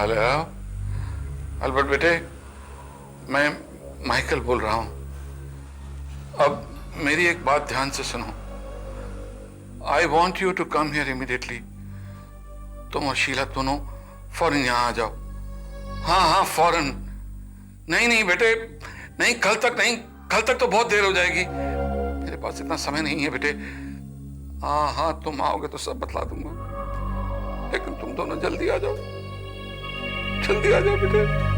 Hello Albert बेटे, मैं Michael बोल रहा हूं। अब मेरी एक बात ध्यान से सुनो। I want you to come here immediately. तुम और शीला दोनों फौरन यहां आ जाओ। हाँ हाँ, फौरन। नहीं नहीं बेटे, नहीं, कल तक नहीं। कल तक तो बहुत देर हो जाएगी। मेरे पास इतना समय नहीं है बेटे। हाँ हाँ, तुम आओगे तो सब बतला दूंगा, लेकिन तुम दोनों जल्दी आ जाओ। जल्दी आ जाओ बेटे।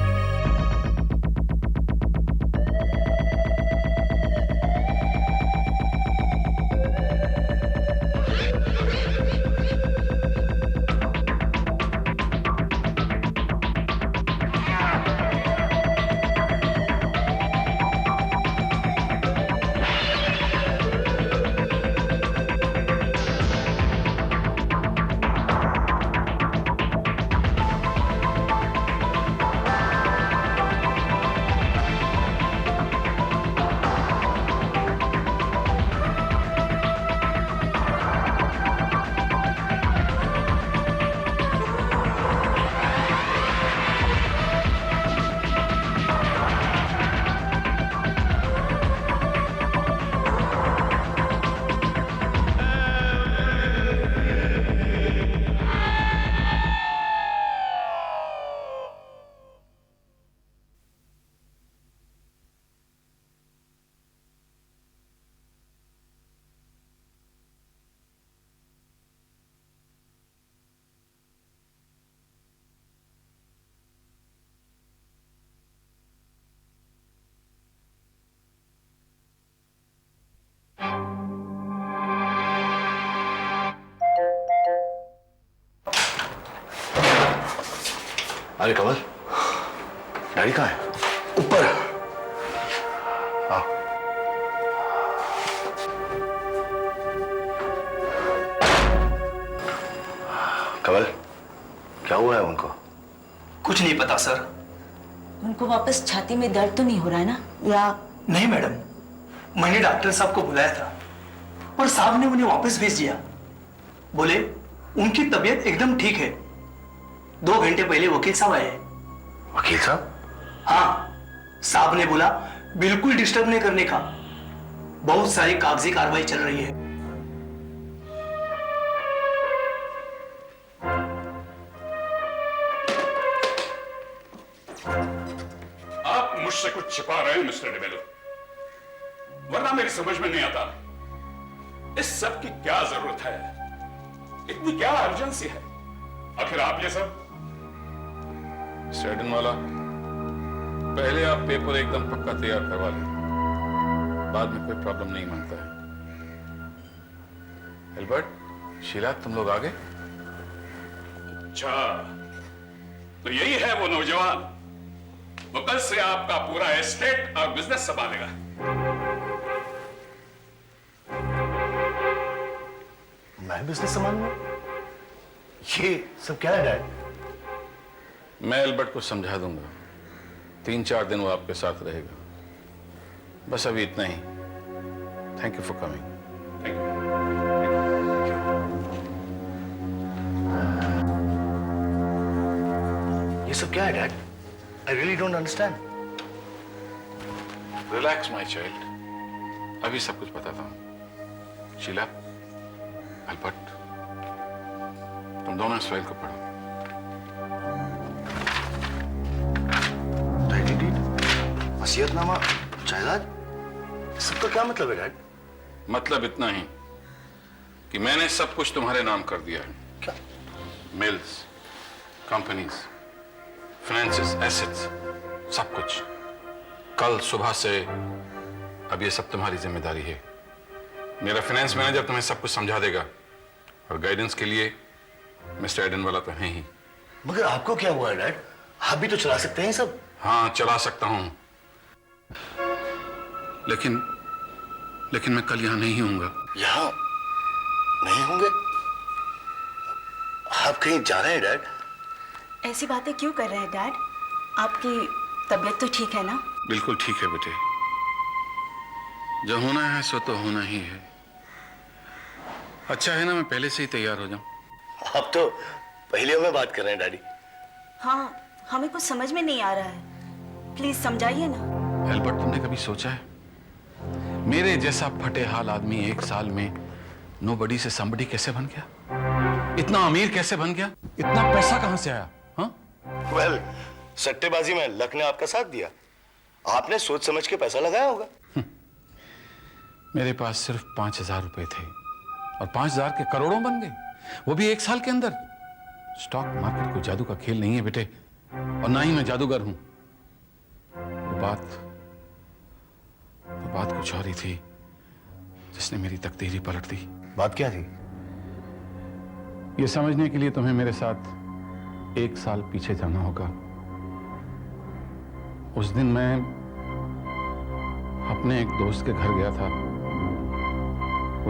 अरे कमल, डैडी कहाँ है? ऊपर। हाँ। कमल, क्या हुआ है उनको? कुछ नहीं पता सर। उनको वापस छाती में दर्द तो नहीं हो रहा है ना? या नहीं मैडम, मैंने डॉक्टर साहब को बुलाया था और साहब ने उन्हें वापस भेज दिया। बोले उनकी तबीयत एकदम ठीक है। 2 घंटे पहले वकील साहब आए। वकील साहब? हाँ, साहब ने बोला बिल्कुल डिस्टर्ब नहीं करने का, बहुत सारी कागजी कार्रवाई चल रही है। आप मुझसे कुछ छिपा रहे हैं मिस्टर डिमेलो, वरना मेरी समझ में नहीं आता इस सब की क्या जरूरत है, इतनी क्या अर्जेंसी है आखिर आप ये सब। स्टेडन वाला, पहले आप पेपर एकदम पक्का तैयार करवा लें, बाद में कोई प्रॉब्लम नहीं मानता है। एल्बर्ट, शीला, तुम लोग आ गए? अच्छा, तो यही है वो नौजवान, वो कल से आपका पूरा एस्टेट और बिजनेस संभालेगा। मैं बिजनेस संभालूंगा? ये सब क्या है डैड? मैं एल्बर्ट को समझा दूंगा। 3-4 दिन वो आपके साथ रहेगा। बस अभी इतना ही। Thank you for coming. Thank you. ये सब क्या है dad? I really don't understand. Relax my child, अभी सब कुछ बताता हूं। शीला, एल्बर्ट, तुम दोनों इस फाइल को पढ़ो। वसीयतनामा, जायदाद, सबका क्या मतलब है डैड? मतलब इतना ही कि मैंने सब कुछ तुम्हारे नाम कर दिया है। क्या? मिल्स, कंपनीज, फाइनेंसेस, एसेट्स, सब कुछ। कल सुबह से अब ये सब तुम्हारी जिम्मेदारी है। मेरा फाइनेंस मैनेजर तुम्हें सब कुछ समझा देगा, और गाइडेंस के लिए मिस्टर एडन वाला तो है ही। मगर आपको क्या हुआ है डैड? आप भी तो चला सकते हैं सब। हाँ, चला सकता हूं, लेकिन मैं कल यहां नहीं होऊंगा। यहां नहीं होंगे? आप कहीं जा रहे हैं डैड? ऐसी बातें क्यों कर रहे हैं डैड? आपकी तबीयत तो ठीक है ना? बिल्कुल ठीक है बेटे, जो होना है सो तो होना ही है। अच्छा है ना मैं पहले से ही तैयार हो जाऊं। आप तो पहेलियों में बात कर रहे हैं डैडी। हाँ, हमें कुछ समझ में नहीं आ रहा है, प्लीज समझाइए ना। एल्बर्ट, तुमने कभी सोचा है मेरे जैसा फटे हाल आदमी 1 साल में नोबडी से समबडी कैसे बन गया? इतना अमीर कैसे बन गया? इतना पैसा कहां से आया? हाँ? वेल, सट्टेबाजी में लक ने आपका साथ दिया। आपने सोच समझ के पैसा लगाया होगा। मेरे पास सिर्फ 5,000 रुपए थे और 5,000 के करोड़ों बन गए, वो भी 1 साल के अंदर। स्टॉक मार्केट कोई जादू का खेल नहीं है बेटे, और ना ही मैं जादूगर हूं। वो बात कुछ और ही थी जिसने मेरी तकदीर ही पलट दी। बात क्या थी? ये समझने के लिए तुम्हें मेरे साथ 1 साल पीछे जाना होगा। उस दिन मैं अपने एक दोस्त के घर गया था।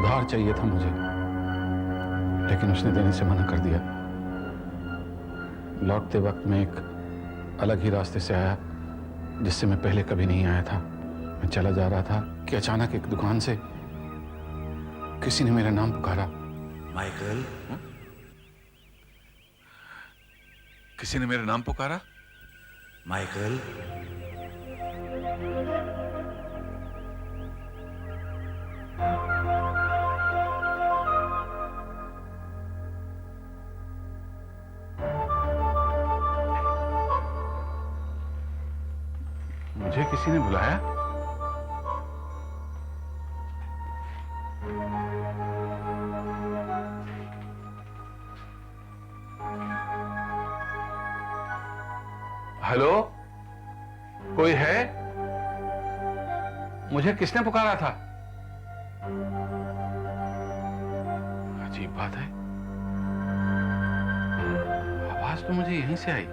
उधार चाहिए था मुझे, लेकिन उसने देने से मना कर दिया। लौटते वक्त मैं एक अलग ही रास्ते से आया जिससे मैं पहले कभी नहीं आया था। मैं चला जा रहा था कि अचानक एक दुकान से किसी ने मेरा नाम पुकारा। माइकल, किसी ने मेरा नाम पुकारा। माइकल, मुझे किसी ने बुलाया? हेलो, कोई है? मुझे किसने पुकारा था? अजीब बात है, आवाज तो मुझे यहीं से आई।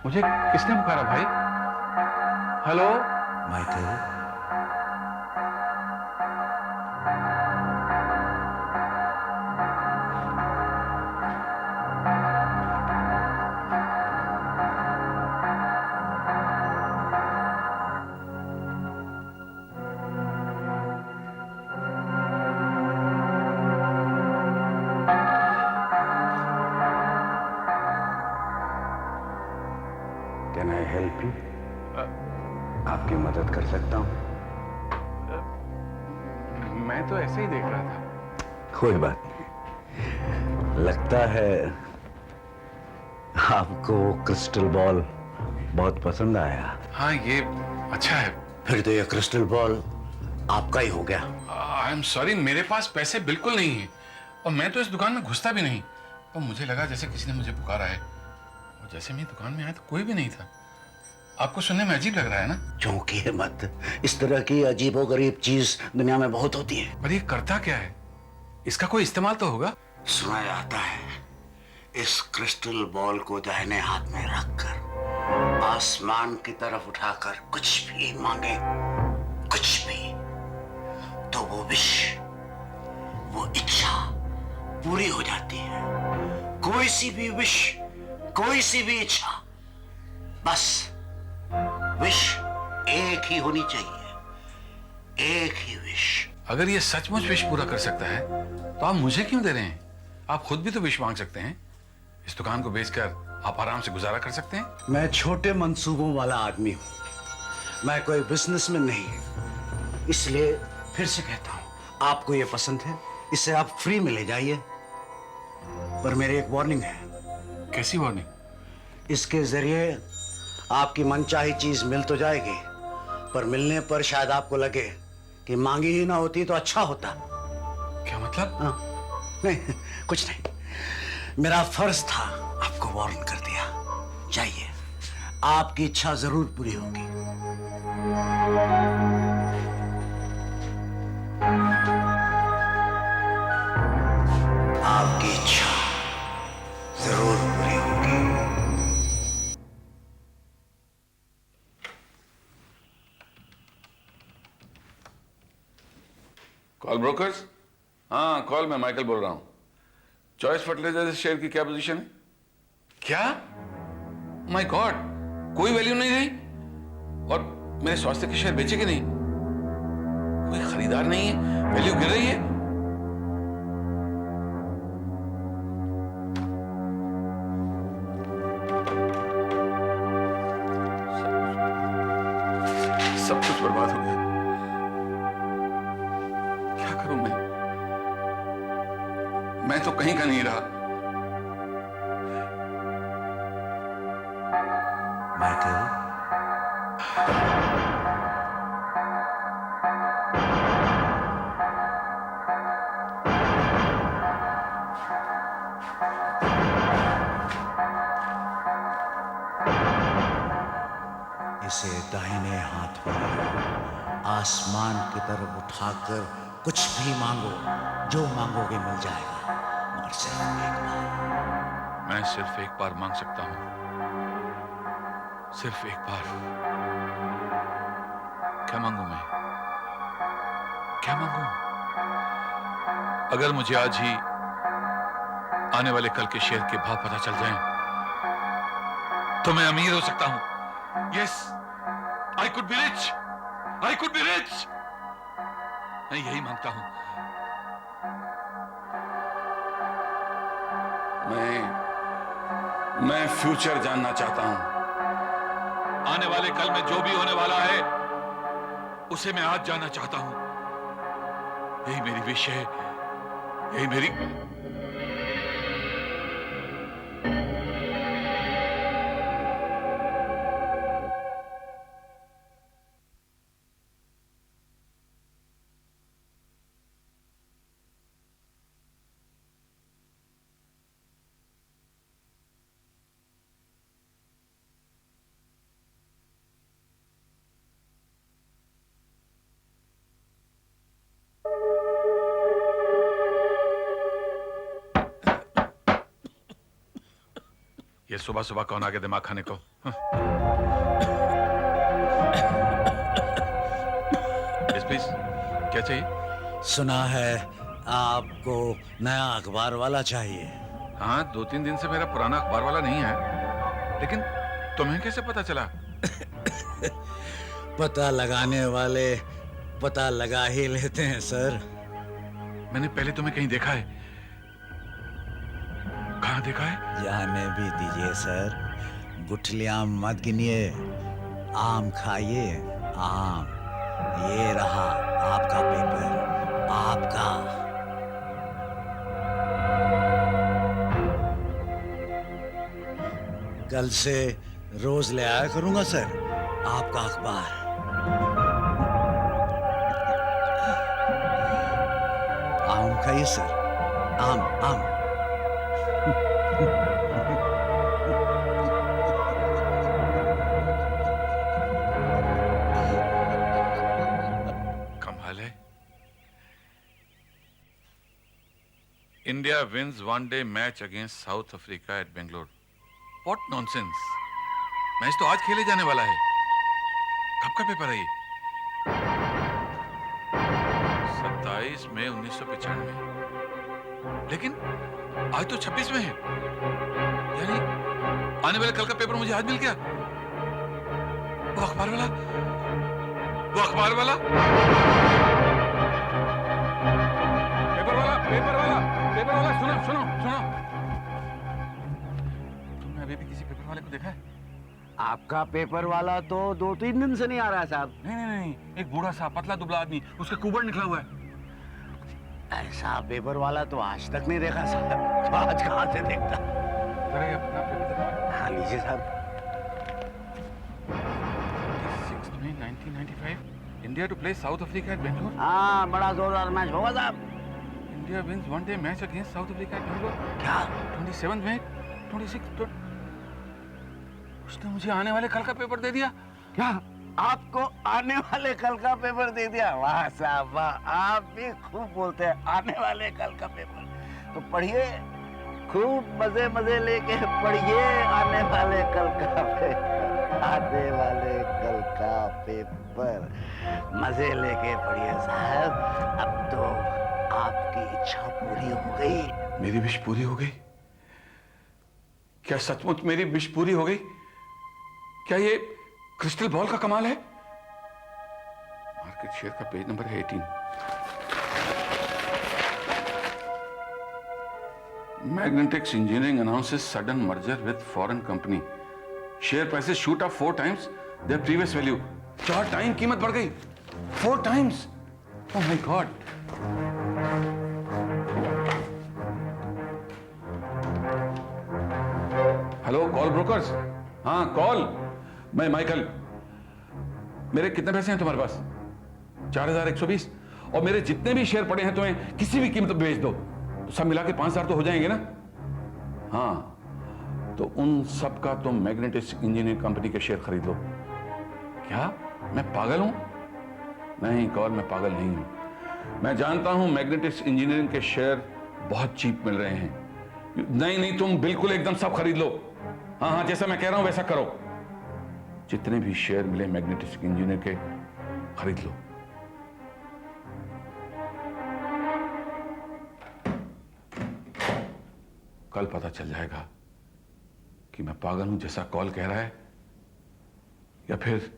मुझे किसने पुकारा भाई? Hello? Michael, can I help you? आपकी मदद कर सकता हूं? मैं तो ऐसे ही देख रहा था। कोई बात नहीं। लगता है आपको क्रिस्टल बॉल बहुत पसंद आया। हाँ, ये अच्छा है। फिर तो ये क्रिस्टल बॉल आपका ही हो गया। आई एम सॉरी, मेरे पास पैसे बिल्कुल नहीं है और मैं तो इस दुकान में घुसता भी नहीं। और मुझे लगा जैसे किसी ने मुझे पुकारा है, और जैसे मैं दुकान में आया तो कोई भी नहीं था। आपको सुनने में अजीब लग रहा है ना? चौंकिए मत, इस तरह की अजीबोगरीब चीज दुनिया में बहुत होती है। पर ये करता क्या है? इसका कोई इस्तेमाल तो होगा? सुना जाता है इस क्रिस्टल बॉल को दाहिने हाथ में रखकर आसमान की तरफ उठाकर कुछ भी मांगे, कुछ भी, तो वो विश, वो इच्छा पूरी हो जाती है। कोई सी भी विश, कोई सी भी इच्छा, बस विश एक ही होनी चाहिए, एक ही विश। अगर ये सचमुच विश पूरा कर सकता है तो आप मुझे क्यों दे रहे हैं? आप खुद भी तो विश मांग सकते हैं। इस दुकान को बेचकर आप आराम से गुजारा कर सकते हैं। मैं छोटे मंसूबों वाला आदमी हूं, मैं कोई बिजनेसमैन नहीं। इसलिए फिर से कहता हूं, आपको ये पसंद है, इसे आप फ्री में ले जाइए। पर मेरी एक वार्निंग है। कैसी वार्निंग? इसके जरिए आपकी मनचाही चीज मिल तो जाएगी, पर मिलने पर शायद आपको लगे कि मांगी ही ना होती तो अच्छा होता। क्या मतलब? हाँ, नहीं, कुछ नहीं। मेरा फर्ज था आपको वार्न कर दिया। जाइए, आपकी इच्छा जरूर पूरी होगी। आपकी इच्छा जरूर पूरी होगी। Call brokers? हाँ, कॉल, मैं माइकल बोल रहा हूं। चॉइस फर्टिलाइजर शेयर की क्या पोजीशन है? क्या? माय गॉड, कोई वैल्यू नहीं रही? और मेरे स्वास्थ्य के शेयर बेचे कि नहीं? कोई खरीदार नहीं है, वैल्यू गिर रही है। बर्बाद हो गया। क्या करूं मैं तो कहीं का नहीं रहा। माइकल, इसे दाहिने हाथ में आसमान की तरफ उठाकर कुछ भी मांगो, जो मांगोगे मिल जाएगा, मगर सिर्फ एक बार। मैं सिर्फ एक बार मांग सकता हूं, सिर्फ एक बार। क्या मांगू मैं? क्या मांगू? अगर मुझे आज ही आने वाले कल के शेयर के भाव पता चल जाएं, तो मैं अमीर हो सकता हूं। Yes, I could be rich, I could be rich. मैं यही मांगता हूं। मैं फ्यूचर जानना चाहता हूं। आने वाले कल में जो भी होने वाला है, उसे मैं आज जानना चाहता हूं। यही मेरी विश है, यही मेरी। ये सुबह सुबह कौन आ गया दिमाग खाने को? यस प्लीज, क्या चाहिए? सुना है आपको नया अखबार वाला चाहिए। हाँ, 2-3 दिन से मेरा पुराना अखबार वाला नहीं है, लेकिन तुम्हें कैसे पता चला? पता लगाने वाले पता लगा ही लेते हैं सर। मैंने पहले तुम्हें कहीं देखा है। कहाँ देखा है? जाने भी दीजिए सर, गुठलियां मत गिनिए, आम खाइए, आम। ये रहा आपका पेपर, आपका। कल से रोज ले आया करूंगा सर आपका अखबार। आम खाइए सर, आम आम। कमाल है। India wins one day match against South Africa at Bangalore. What nonsense. Match तो आज खेले जाने वाला है। कब का पेपर है ये? 27 मई 1995। लेकिन आज तो 26 में है, यानी आने वाले कल का पेपर मुझे आज मिल गया। वो अखबार वाला, वो अखबार वाला, पेपर वाला, पेपर वाला, पेपर वाला, सुनो सुनो सुनो। तुमने अभी भी किसी पेपर वाले को देखा है? आपका पेपर वाला तो 2-3 दिन से नहीं आ रहा है साहब। नहीं नहीं नहीं, एक बूढ़ा सा पतला दुबला आदमी, उसका कुबड़ निकला हुआ है। ऐसा पेपर वाला तो आज तक नहीं देखा साहब। तो आज कहाँ से देखता? जरा ये अपना पेपर देखो। हाँ लीजिए साहब। 6 May 1995, India to play South Africa at Bangalore. हाँ, बड़ा जोरदार मैच होगा साहब। India wins one day match against South Africa at Bangalore. क्या? 27 मई 26। उसने मुझे आने वाले कल का पेपर दे दिया। क्या आपको आने वाले कल का पेपर दे दिया? वाह साहब वाह, आप भी खूब बोलते हैं। आने वाले कल का पेपर तो पढ़िए, खूब मजे मजे लेके पढ़िए। आने वाले कल का पेपर, आने वाले कल का पेपर मजे लेके पढ़िए साहब। अब तो आपकी इच्छा पूरी हो गई। मेरी विश पूरी हो गई? क्या सचमुच मेरी विश पूरी हो गई? क्या ये क्रिस्टल बॉल का कमाल है? मार्केट शेयर का पेज नंबर है 18। Magnetics Engineering announces sudden merger with foreign company. Share prices shoot up 4 times their previous value. 4 time कीमत बढ़ गई, 4 times. Oh my God. Hello call brokers. हाँ कॉल, मैं माइकल। मेरे कितने पैसे हैं तुम्हारे पास? 4120। और मेरे जितने भी शेयर पड़े हैं तुम्हें किसी भी कीमत पर बेच दो, तो सब मिला के 5000 तो हो जाएंगे ना? हाँ, तो उन सब का तुम मैग्नेटिक्स इंजीनियरिंग कंपनी के शेयर खरीद लो। क्या मैं पागल हूं? नहीं कॉल, मैं पागल नहीं हूं। मैं जानता हूं मैग्नेटिक्स इंजीनियरिंग के शेयर बहुत चीप मिल रहे हैं। नहीं, तुम बिल्कुल एकदम सब खरीद लो। हाँ, जैसा मैं कह रहा हूं वैसा करो। जितने भी शेयर मिले मैग्नेटिक्स इंजीनियर के खरीद लो। कल पता चल जाएगा कि मैं पागल हूं जैसा कॉल कह रहा है, या फिर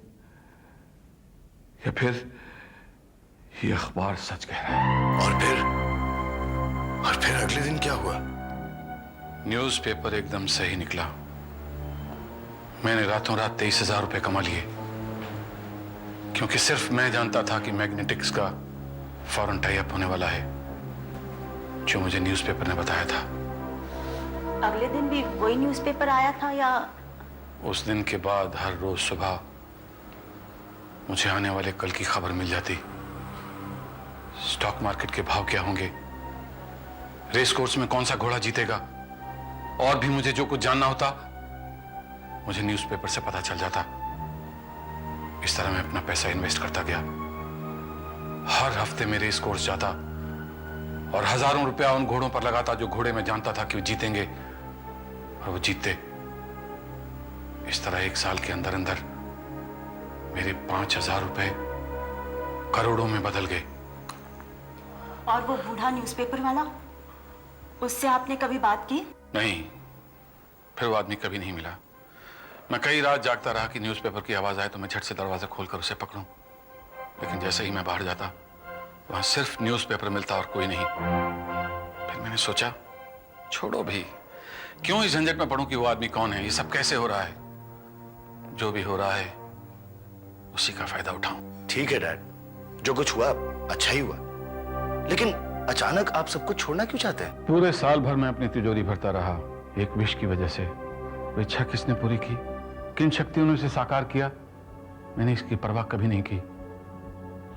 ये अखबार सच कह रहा है। और फिर अगले दिन क्या हुआ? न्यूज़पेपर एकदम सही निकला। मैंने रातों रात 23,000 रुपए कमा लिए, क्योंकि सिर्फ मैं जानता था कि मैग्नेटिक्स का फॉरेन टाई अप होने वाला है, जो मुझे न्यूज़पेपर ने बताया था। अगले दिन भी वही न्यूज़पेपर आया था या? उस दिन के बाद हर रोज सुबह मुझे आने वाले कल की खबर मिल जाती। स्टॉक मार्केट के भाव क्या होंगे, रेस कोर्स में कौन सा घोड़ा जीतेगा, और भी मुझे जो कुछ जानना होता मुझे न्यूज़पेपर से पता चल जाता। इस तरह मैं अपना पैसा इन्वेस्ट करता गया। हर हफ्ते में रेस कोर्स जाता और हजारों रुपया उन घोड़ों पर लगाता जो घोड़े मैं जानता था कि वो जीतेंगे, और वो जीतते। इस तरह 1 साल के अंदर अंदर मेरे 5,000 रुपए करोड़ों में बदल गए। और वो बूढ़ा न्यूज़पेपर वाला, उससे आपने कभी बात की? नहीं, फिर वो आदमी कभी नहीं मिला। मैं कई रात जागता रहा कि न्यूज़पेपर की आवाज आए तो मैं झट से दरवाजा खोलकर उसे पकड़ूं, लेकिन जैसे ही मैं बाहर जाता वहां सिर्फ न्यूज़पेपर मिलता और कोई नहीं। फिर मैंने सोचा छोड़ो भी, क्यों इस झंझट में पड़ूं कि वो आदमी कौन है, ये सब कैसे हो रहा है। जो भी हो रहा है उसी का फायदा उठाऊं। ठीक है डैड, जो कुछ हुआ अच्छा ही हुआ, लेकिन अचानक आप सब कुछ छोड़ना क्यों चाहते हैं? पूरे साल भर मैं अपनी तिजोरी भरता रहा एक विश की वजह से। वो इच्छा किसने पूरी की, किन शक्तियों ने उसे साकार किया, मैंने इसकी परवाह कभी नहीं की।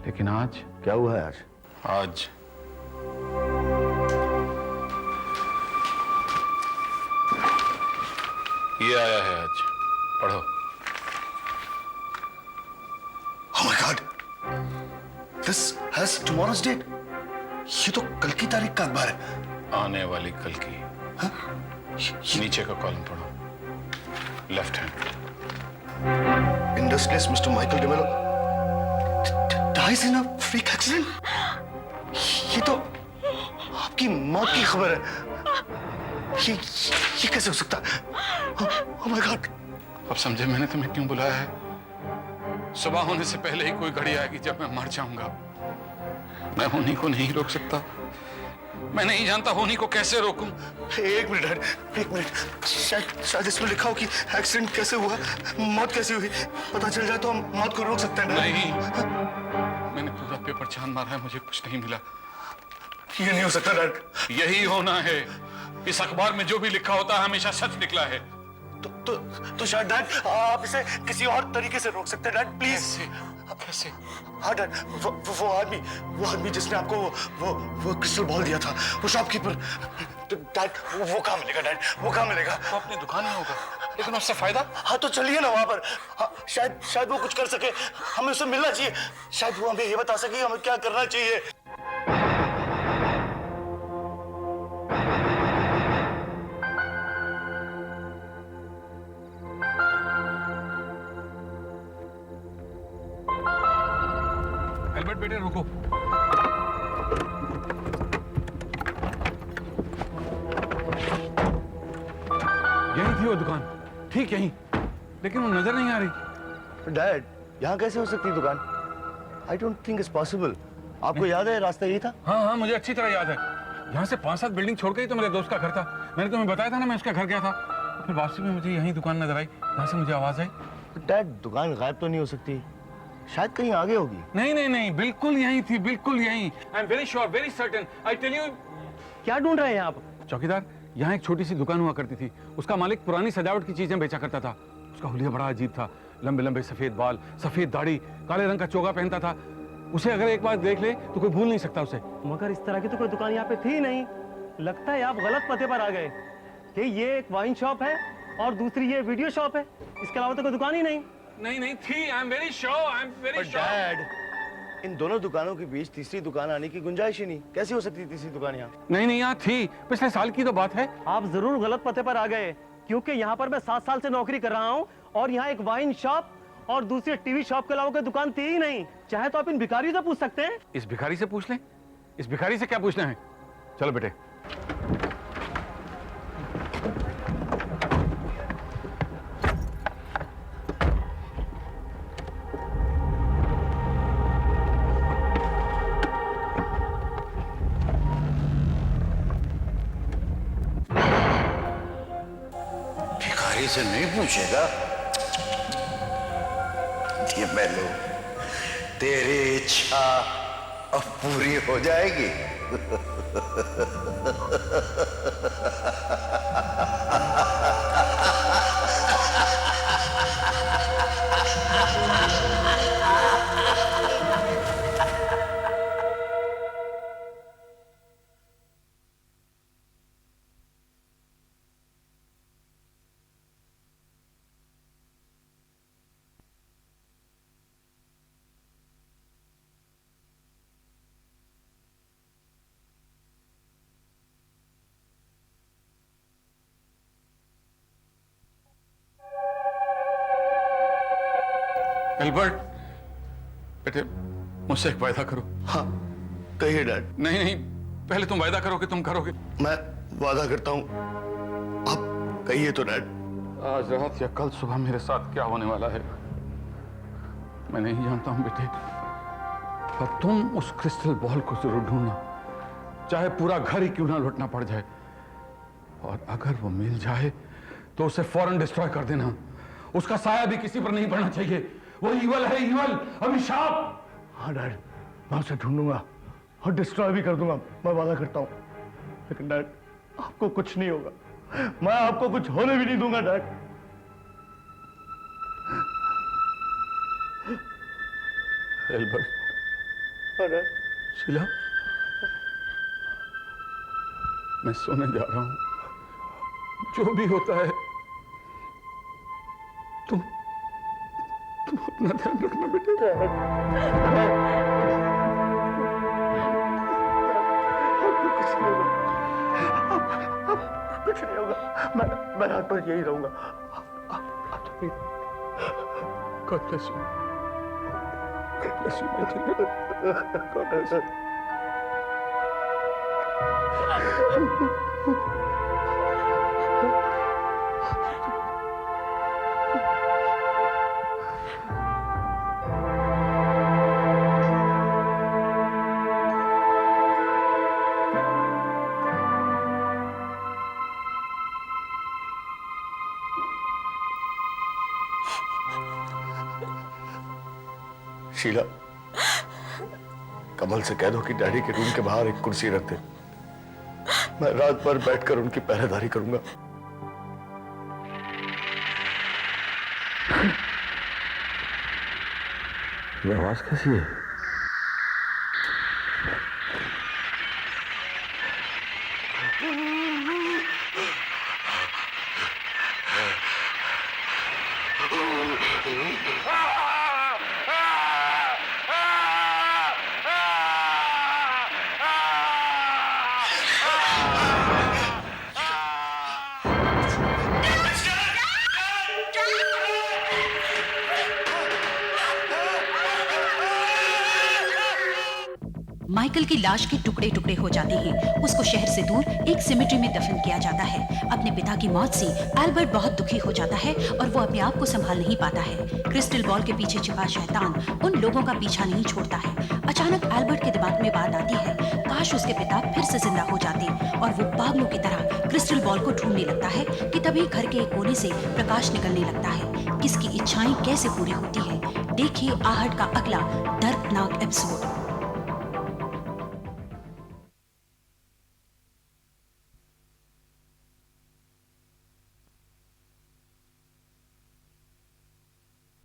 लेकिन आज क्या हुआ है आज? ये आया है आज, पढ़ो। Oh my God! This has tomorrow's date. ये तो कल की तारीख का अखबार है। आने वाली कल की। हाँ? नीचे का कॉलम पढ़ो, left hand. Industrialist mister Michael D'Mello dies in a freak accident. ये तो आपकी मौत की खबर है। ये कैसे हो सकता है? Oh my God! अब समझे मैंने तुम्हें क्यों बुलाया है। सुबह होने से पहले ही कोई घड़ी आएगी जब मैं मर जाऊंगा। मैं होनी को नहीं रोक सकता, मैं नहीं जानता होनी को कैसे रोकूं। एक मिनट डैड, एक मिनट। शायद इसमें लिखा हो कि एक्सीडेंट कैसे हुआ, मौत कैसे हुई। पता चल जाए तो हम मौत को रोक सकते हैं ना? नहीं, मैंने पूरा पेपर छान मारा है, मुझे कुछ नहीं मिला। ये नहीं हो सकता डैड। यही होना है। इस अखबार में जो भी लिखा होता है हमेशा सच निकला है। तो शायद डैड आप इसे किसी और तरीके से रोक सकते हैं डैड, प्लीज। कैसे? हाँ डैड, वो आदमी जिसने आपको वो क्रिस्टल बॉल दिया था, वो शॉपकीपर। डैड वो कहाँ मिलेगा डैड, वो कहाँ मिलेगा? वो अपनी दुकान में होगा, लेकिन उससे फायदा? हाँ तो चलिए ना वहां पर। हाँ, शायद वो कुछ कर सके, हमें उससे मिलना चाहिए। शायद वो हमें ये बता सके हमें क्या करना चाहिए। एल्बर्ट बेटे रुको। यही थी वो दुकान, ठीक यही, लेकिन वो नजर नहीं आ रही। डैड यहाँ कैसे हो सकती है दुकान? I don't think it's possible. आपको याद है रास्ता यही था? हाँ, मुझे अच्छी तरह याद है। यहाँ से 5-7 बिल्डिंग छोड़ के ही तो मेरे दोस्त का घर था। मैंने तुम्हें बताया था ना, मैं उसका घर गया था। फिर वापसी में मुझे यही दुकान नजर आई, यहाँ से मुझे आवाज आई। डैड दुकान गायब तो नहीं हो सकती, शायद कहीं आगे होगी। नहीं नहीं नहीं, बिल्कुल यहीं थी, बिल्कुल यहीं। I am very sure, very certain, I tell you. क्या ढूंढ रहे हैं आप? चौकीदार, यहाँ एक छोटी सी दुकान हुआ करती थी। उसका मालिक पुरानी सजावट की चीजें बेचा करता था। उसका हुलिया बड़ा अजीब था, लंबे लंबे सफेद बाल, सफेद दाढ़ी, काले रंग का चोगा पहनता था। उसे अगर एक बार देख ले तो कोई भूल नहीं सकता उसे। मगर इस तरह की तो कोई दुकान यहाँ पे थी नहीं। लगता है आप गलत पते पर आ गए कि ये एक वाइन शॉप है और दूसरी ये वीडियो शॉप है। इसके अलावा तो कोई दुकान ही नहीं। नहीं नहीं थी, I am very sure, I am very sure. Dad, इन दोनों दुकानों के बीच तीसरी दुकान आने की गुंजाइश ही नहीं। कैसे हो सकती तीसरी दुकान यहाँ? नहीं नहीं, यहाँ थी, पिछले साल की तो बात है। आप जरूर गलत पते पर आ गए, क्योंकि यहाँ पर मैं 7 साल से नौकरी कर रहा हूँ और यहाँ एक वाइन शॉप और दूसरी टीवी शॉप के अलावा कोई दुकान थी ही नहीं। चाहे तो आप इन भिखारी से पूछ सकते हैं। इस भिखारी से पूछ लें? इस भिखारी से क्या पूछना है? चलो बेटे। भिखारी से नहीं पूछेगा? ये मेलू, तेरी इच्छा अब पूरी हो जाएगी। एल्बर्ट, बेटे मुझसे एक वायदा करो। हाँ कहिए डैड। नहीं नहीं, पहले तुम वायदा करो कि तुम करोगे। मैं वादा करता हूँ, आप कहिए तो डैड। आज रात या कल सुबह मेरे साथ क्या होने वाला है मैं नहीं जानता हूं बेटे, पर तुम उस क्रिस्टल बॉल को जरूर ढूंढना, चाहे पूरा घर ही क्यों ना लुटना पड़ जाए। और अगर वो मिल जाए तो उसे फौरन डिस्ट्रॉय कर देना। उसका साया भी किसी पर नहीं पड़ना चाहिए। वो ईवल है, ईवल, अभिशाप। हाँ डैड, मैं उसे ढूंढूंगा और डिस्ट्रॉय भी कर दूंगा, मैं वादा करता हूँ। लेकिन डैड, आपको कुछ नहीं होगा, मैं आपको कुछ होने भी नहीं दूंगा डैड। एल्बर्ट। हाँ डैड। शीला, मैं सोने जा रहा हूं। जो भी होता है तुम अपना ध्यान रखना बेटे। कुछ नहीं होगा, मैं रात भर यही रहूंगा। God bless you. God bless you, my children. God bless you. Sheila, कमल से कह दो कि डैडी के रूम के बाहर एक कुर्सी रख दे। मैं रात भर बैठकर उनकी पहरेदारी करूंगा। ये आवाज कैसी है? माइकल की लाश के टुकड़े टुकड़े हो जाते हैं। उसको शहर से दूर एक सिमेट्री में दफन किया जाता है। अपने पिता की मौत से एल्बर्ट बहुत दुखी हो जाता है और वो अपने आप को संभाल नहीं पाता है। क्रिस्टल बॉल के पीछे छिपा शैतान उन लोगों का पीछा नहीं छोड़ता है। अचानक एल्बर्ट के दिमाग में बात आती है, काश उसके पिता फिर से जिंदा हो जाते, और वो पागलों की तरह क्रिस्टल बॉल को ढूंढने लगता है कि तभी घर के एक कोने से प्रकाश निकलने लगता है। किसकी इच्छाएं कैसे पूरी होती है, देखिए आहट का अगला दर्दनाक एपिसोड।